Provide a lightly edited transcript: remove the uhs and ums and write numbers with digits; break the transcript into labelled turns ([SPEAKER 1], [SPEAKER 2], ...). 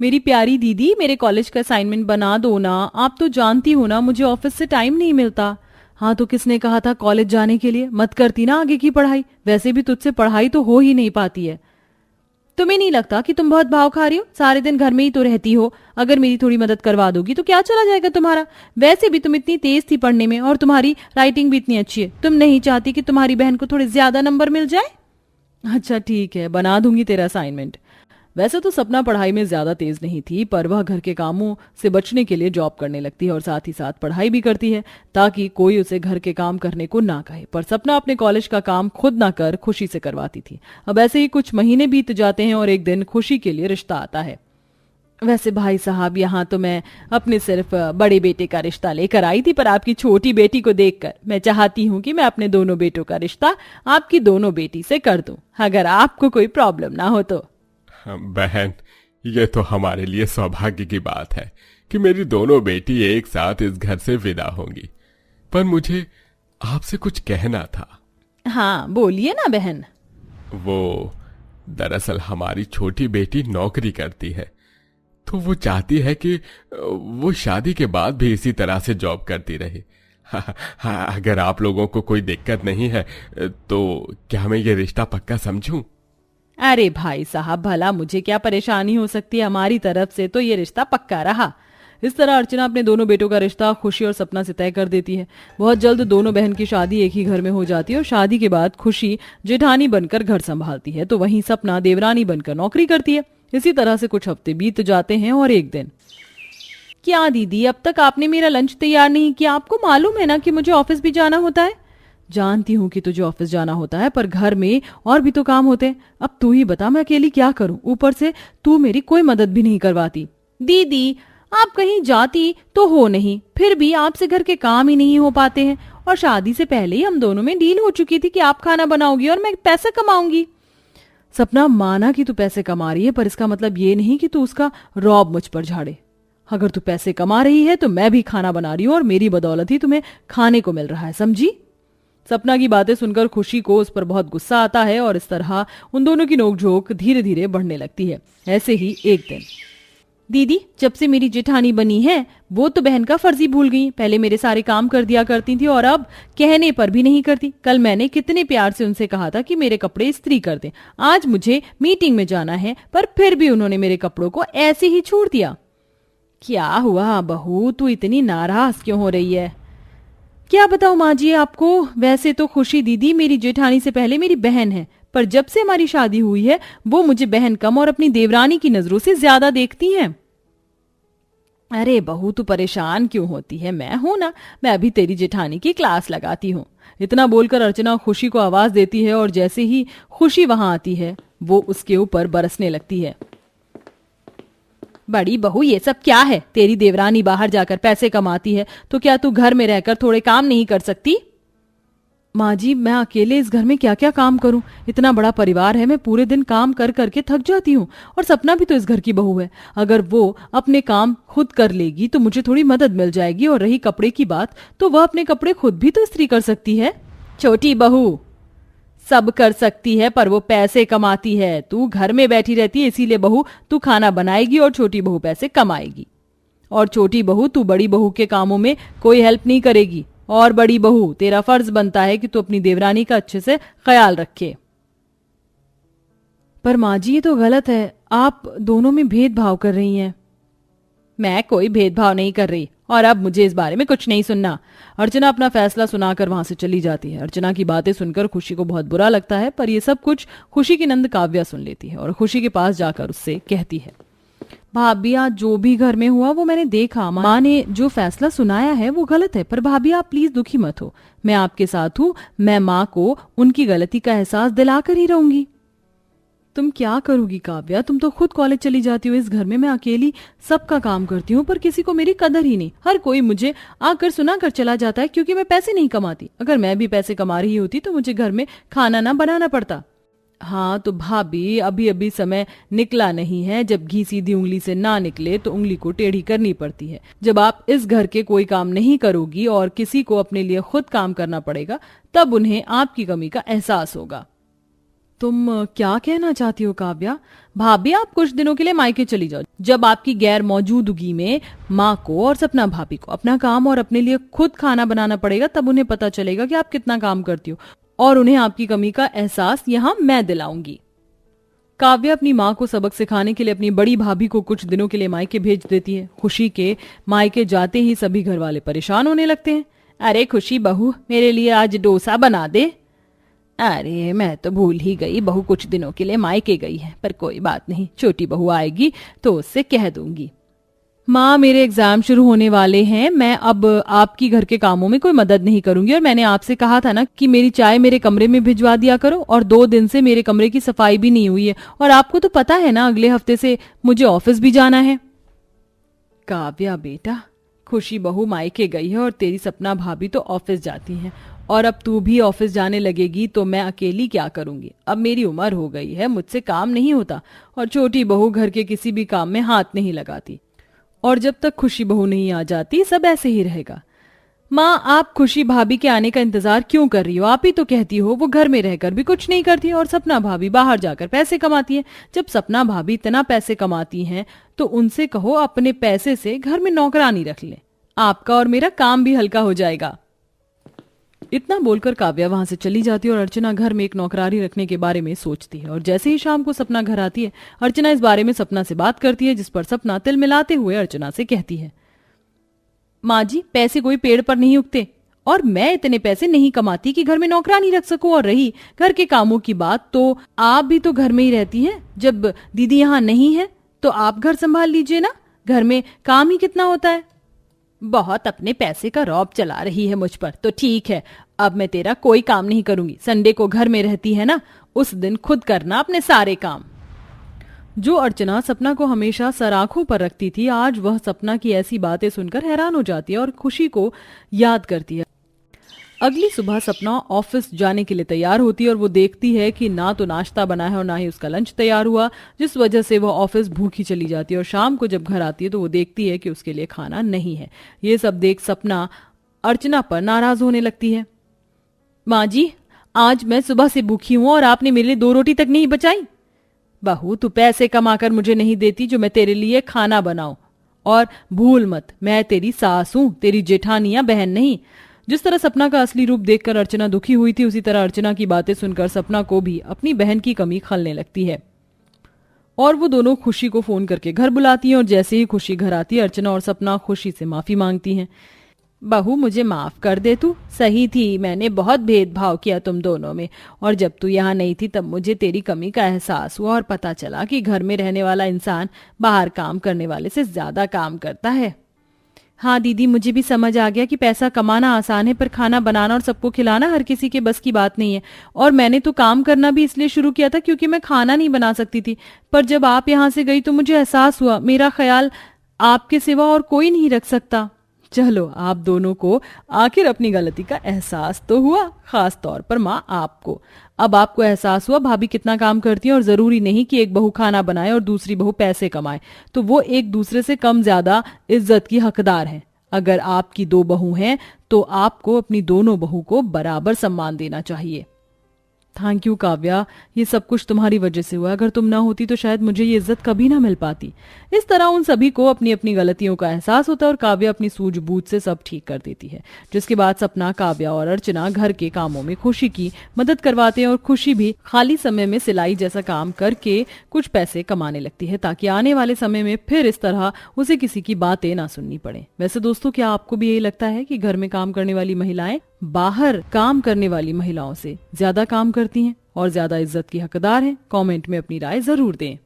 [SPEAKER 1] मेरी प्यारी दीदी, मेरे कॉलेज का असाइनमेंट बना दो ना। आप तो जानती हो ना, मुझे ऑफिस से टाइम नहीं मिलता। हाँ तो किसने कहा था कॉलेज जाने के लिए? मत करती ना आगे की पढ़ाई, वैसे भी तुझसे पढ़ाई तो हो ही नहीं पाती है। तुम्हें नहीं लगता कि तुम बहुत भाव खा रही हो? सारे दिन घर में ही तो रहती हो। अगर मेरी थोड़ी मदद करवा दोगी तो क्या चला जाएगा तुम्हारा? वैसे भी तुम इतनी तेज थी पढ़ने में और तुम्हारी राइटिंग भी इतनी अच्छी है। तुम नहीं चाहती कि तुम्हारी बहन को थोड़े ज्यादा नंबर मिल जाए? अच्छा ठीक है, बना दूंगी तेरा असाइनमेंट। वैसे तो सपना पढ़ाई में ज्यादा तेज नहीं थी, पर वह घर के कामों से बचने के लिए जॉब करने लगती है और साथ ही साथ पढ़ाई भी करती है ताकि कोई उसे घर के काम करने को ना कहे। पर सपना अपने कॉलेज का काम खुद ना कर खुशी से करवाती थी। अब ऐसे ही कुछ महीने बीत जाते हैं और एक दिन खुशी के लिए रिश्ता आता है। वैसे भाई साहब, यहाँ तो मैं अपने सिर्फ बड़े बेटे का रिश्ता लेकर आई थी, पर आपकी छोटी बेटी को देखकर मैं चाहती हूँ कि मैं अपने दोनों बेटों का रिश्ता आपकी दोनों बेटी से कर दूं, अगर आपको कोई प्रॉब्लम ना हो तो।
[SPEAKER 2] बहन, ये तो हमारे लिए सौभाग्य की बात है कि मेरी दोनों बेटी एक साथ इस घर से विदा होंगी। पर मुझे आपसे कुछ कहना था।
[SPEAKER 1] हाँ बोलिए ना बहन।
[SPEAKER 2] वो दरअसल हमारी छोटी बेटी नौकरी करती है, तो वो चाहती है कि वो शादी के बाद भी इसी तरह से जॉब करती रहे। हाँ, अगर आप लोगों को कोई दिक्कत नहीं है तो क्या मैं ये रिश्ता पक्का समझूं?
[SPEAKER 1] अरे भाई साहब, भला मुझे क्या परेशानी हो सकती है? हमारी तरफ से तो ये रिश्ता पक्का रहा। इस तरह अर्चना अपने दोनों बेटों का रिश्ता खुशी और सपना से तय कर देती है। बहुत जल्द दोनों बहन की शादी एक ही घर में हो जाती है और शादी के बाद खुशी जेठानी बनकर घर संभालती है तो वहीं सपना देवरानी बनकर नौकरी करती है। इसी तरह से कुछ हफ्ते बीत जाते हैं और एक दिन। क्या दीदी, अब तक आपने मेरा लंच तैयार नहीं किया? आपको मालूम है ना कि मुझे ऑफिस भी जाना होता है। जानती हूँ कि तुझे ऑफिस जाना होता है, पर घर में और भी तो काम होते हैं। अब तू ही बता, मैं अकेली क्या करूं? ऊपर से तू मेरी कोई मदद भी नहीं करवाती। दीदी, आप कहीं जाती तो हो नहीं, फिर भी आपसे घर के काम ही नहीं हो पाते हैं। और शादी से पहले ही हम दोनों में डील हो चुकी थी कि आप खाना बनाओगी और मैं पैसे कमाऊंगी। सपना, माना कि तू पैसे कमा रही है, पर इसका मतलब ये नहीं कि तू उसका रौब मुझ पर झाड़े। अगर तू पैसे कमा रही है तो मैं भी खाना बना रही हूँ और मेरी बदौलत ही तुम्हें खाने को मिल रहा है, समझी? सपना की बातें सुनकर खुशी को उस पर बहुत गुस्सा आता है और इस तरह उन दोनों की नोकझोंक धीरे धीरे बढ़ने लगती है। ऐसे ही एक दिन। दीदी, जब से मेरी जेठानी बनी है वो तो बहन का फर्जी भूल गई। पहले मेरे सारे काम कर दिया करती थी और अब कहने पर भी नहीं करती। कल मैंने कितने प्यार से उनसे कहा था कि मेरे कपड़े इस्त्री कर दें। आज मुझे मीटिंग में जाना है, पर फिर भी उन्होंने मेरे कपड़ों को ऐसे ही छोड़ दिया। क्या हुआ बहू, तू इतनी नाराज क्यों हो रही है? क्या बताऊं माँ जी आपको, वैसे तो खुशी दीदी मेरी जेठानी से पहले मेरी बहन है, पर जब से हमारी शादी हुई है वो मुझे बहन कम और अपनी देवरानी की नजरों से ज्यादा देखती हैं। अरे बहू, तू परेशान क्यों होती है? मैं हूं ना, मैं अभी तेरी जेठानी की क्लास लगाती हूँ। इतना बोलकर अर्चना खुशी को आवाज देती है और जैसे ही खुशी वहां आती है वो उसके ऊपर बरसने लगती है। बड़ी बहू, ये सब क्या है? तेरी देवरानी बाहर जाकर पैसे कमाती है तो क्या तू घर में रहकर थोड़े काम नहीं कर सकती? माँ जी, मैं अकेले इस घर में क्या क्या काम करूं? इतना बड़ा परिवार है, मैं पूरे दिन काम कर करके थक जाती हूँ। और सपना भी तो इस घर की बहू है। अगर वो अपने काम खुद कर लेगी तो मुझे थोड़ी मदद मिल जाएगी। और रही कपड़े की बात, तो वह अपने कपड़े खुद भी तो इस्त्री कर सकती है। छोटी बहू सब कर सकती है, पर वो पैसे कमाती है। तू घर में बैठी रहती है, इसीलिए बहू तू खाना बनाएगी और छोटी बहू पैसे कमाएगी। और छोटी बहू, तू बड़ी बहू के कामों में कोई हेल्प नहीं करेगी। और बड़ी बहू, तेरा फर्ज बनता है कि तू अपनी देवरानी का अच्छे से ख्याल रखे। पर माँ जी, ये तो गलत है। आप दोनों में भेदभाव कर रही हैं। मैं कोई भेदभाव नहीं कर रही और अब मुझे इस बारे में कुछ नहीं सुनना। अर्चना अपना फैसला सुनाकर वहां से चली जाती है। अर्चना की बातें सुनकर खुशी को बहुत बुरा लगता है, पर यह सब कुछ खुशी की नंद काव्या सुन लेती है और खुशी के पास जाकर उससे कहती है, भाभी आज जो भी घर में हुआ वो मैंने देखा। माँ ने जो फैसला सुनाया है वो गलत है, पर भाभी आप प्लीज दुखी मत हो। मैं आपके साथ हूँ। मैं माँ को उनकी गलती का एहसास दिलाकर ही रहूंगी। तुम क्या करोगी काव्या? तुम तो खुद कॉलेज चली जाती हो। इस घर में मैं अकेली सबका काम करती हूँ, पर किसी को मेरी कदर ही नहीं। हर कोई मुझे आकर सुना कर चला जाता है क्योंकि मैं पैसे नहीं कमाती। अगर मैं भी पैसे कमा रही होती तो मुझे घर में खाना ना बनाना पड़ता। हाँ तो भाभी, अभी अभी समय निकला नहीं है। जब घी सीधी उंगली से ना निकले तो उंगली को टेढ़ी करनी पड़ती है। जब आप इस घर के कोई काम नहीं करोगी और किसी को अपने लिए खुद काम करना पड़ेगा, तब उन्हें आपकी कमी का एहसास होगा। तुम क्या कहना चाहती हो काव्या? भाभी आप कुछ दिनों के लिए मायके चली जाओ। जब आपकी गैर मौजूदगी में माँ को और सपना भाभी को अपना काम और अपने लिए खुद खाना बनाना पड़ेगा, तब उन्हें पता चलेगा कि आप कितना काम करती हो, और उन्हें आपकी कमी का एहसास यहाँ मैं दिलाऊंगी। काव्या अपनी माँ को सबक सिखाने के लिए अपनी बड़ी भाभी को कुछ दिनों के लिए मायके भेज देती है। खुशी के मायके जाते ही सभी घर वाले परेशान होने लगते हैं। अरे खुशी बहू, मेरे लिए आज डोसा बना दे। अरे मैं तो भूल ही गई, बहू कुछ दिनों के लिए मायके गई है, पर कोई बात नहीं, छोटी बहू आएगी तो उससे कह दूंगी। माँ मेरे एग्जाम शुरू होने वाले हैं, मैं अब आपकी घर के कामों में कोई मदद नहीं करूंगी, और मैंने आपसे कहा था ना कि मेरी चाय मेरे कमरे में भिजवा दिया करो, और 2 दिन से मेरे कमरे की सफाई भी नहीं हुई है, और आपको तो पता है ना अगले हफ्ते से मुझे ऑफिस भी जाना है। काव्या बेटा, खुशी बहू मायके गई है और तेरी सपना भाभी तो ऑफिस जाती हैं, और अब तू भी ऑफिस जाने लगेगी तो मैं अकेली क्या करूंगी? अब मेरी उम्र हो गई है, मुझसे काम नहीं होता, और छोटी बहू घर के किसी भी काम में हाथ नहीं लगाती, और जब तक खुशी बहू नहीं आ जाती सब ऐसे ही रहेगा। माँ आप खुशी भाभी के आने का इंतजार क्यों कर रही हो? आप ही तो कहती हो वो घर में रहकर भी कुछ नहीं करती, और सपना भाभी बाहर जाकर पैसे कमाती है। जब सपना भाभी इतना पैसे कमाती हैं तो उनसे कहो अपने पैसे से घर में नौकरानी रख ले, आपका और मेरा काम भी हल्का हो जाएगा। इतना बोलकर काव्या वहां से चली जाती है और अर्चना घर में एक नौकरानी रखने के बारे में सोचती है। और जैसे ही शाम को सपना घर आती है, अर्चना इस बारे में सपना से बात करती है, जिस पर सपना तिल मिलाते हुए अर्चना से कहती है, माँ जी पैसे कोई पेड़ पर नहीं उगते, और मैं इतने पैसे नहीं कमाती कि घर में नौकरानी रख सकूं। और रही घर के कामों की बात, तो आप भी तो घर में ही रहती हैं, जब दीदी यहाँ नहीं है तो आप घर संभाल लीजिए ना, घर में काम ही कितना होता है। बहुत अपने पैसे का रौब चला रही है मुझ पर, तो ठीक है, अब मैं तेरा कोई काम नहीं करूंगी। संडे को घर में रहती है ना, उस दिन खुद करना अपने सारे काम। जो अर्चना सपना को हमेशा सराखों पर रखती थी, आज वह सपना की ऐसी बातें सुनकर हैरान हो जाती है और खुशी को याद करती है। अगली सुबह सपना ऑफिस जाने के लिए तैयार होती है, और वो देखती है कि ना तो नाश्ता बना है और ना ही उसका लंच तैयार हुआ, जिस वजह से वह ऑफिस भूखी चली जाती है। और शाम को जब घर आती है तो वो देखती है कि उसके लिए खाना नहीं है। ये सब देख सपना अर्चना पर नाराज होने लगती है। माँ जी आज मैं सुबह से भूखी हूं और आपने मेरे लिए 2 रोटी तक नहीं बचाई। बहू तू पैसे कमाकर मुझे नहीं देती जो मैं तेरे लिए खाना बनाऊं, और भूल मत मैं तेरी सास हूं, तेरी जेठानी या बहन नहीं। जिस तरह सपना का असली रूप देखकर अर्चना दुखी हुई थी, उसी तरह अर्चना की बातें सुनकर सपना को भी अपनी बहन की कमी खलने लगती है, और वो दोनों खुशी को फोन करके घर बुलाती हैं। और जैसे ही खुशी घर आती है, अर्चना और सपना खुशी से माफी मांगती हैं। बहू मुझे माफ कर दे, तू सही थी, मैंने बहुत भेदभाव किया तुम दोनों में, और जब तू यहाँ नहीं थी तब मुझे तेरी कमी का एहसास हुआ, और पता चला कि घर में रहने वाला इंसान बाहर काम करने वाले से ज्यादा काम करता है। हाँ दीदी, मुझे भी समझ आ गया कि पैसा कमाना आसान है, पर खाना बनाना और सबको खिलाना हर किसी के बस की बात नहीं है। और मैंने तो काम करना भी इसलिए शुरू किया था क्योंकि मैं खाना नहीं बना सकती थी, पर जब आप यहाँ से गई तो मुझे एहसास हुआ मेरा ख्याल आपके सिवा और कोई नहीं रख सकता। चलो आप दोनों को आखिर अपनी गलती का एहसास तो हुआ, खास तौर पर माँ आपको। अब आपको एहसास हुआ भाभी कितना काम करती है, और जरूरी नहीं कि एक बहू खाना बनाए और दूसरी बहू पैसे कमाए, तो वो एक दूसरे से कम ज्यादा इज्जत की हकदार है। अगर आपकी 2 बहू हैं तो आपको अपनी दोनों बहू को बराबर सम्मान देना चाहिए। थैंक यू काव्या, ये सब कुछ तुम्हारी वजह से हुआ, अगर तुम ना होती तो शायद मुझे ये इज्जत कभी ना मिल पाती। इस तरह उन सभी को अपनी अपनी गलतियों का एहसास होता है, और काव्या अपनी सूझबूझ से सब ठीक कर देती है। जिसके बाद सपना, काव्या और अर्चना घर के कामों में खुशी की मदद करवाते हैं, और खुशी भी खाली समय में सिलाई जैसा काम करके कुछ पैसे कमाने लगती है, ताकि आने वाले समय में फिर इस तरह उसे किसी की बातें ना सुननी पड़े। वैसे दोस्तों, क्या आपको भी यही लगता है कि घर में काम करने वाली महिलाएं बाहर काम करने वाली महिलाओं से ज्यादा काम करती हैं और ज्यादा इज्जत की हकदार हैं? कमेंट में अपनी राय जरूर दें।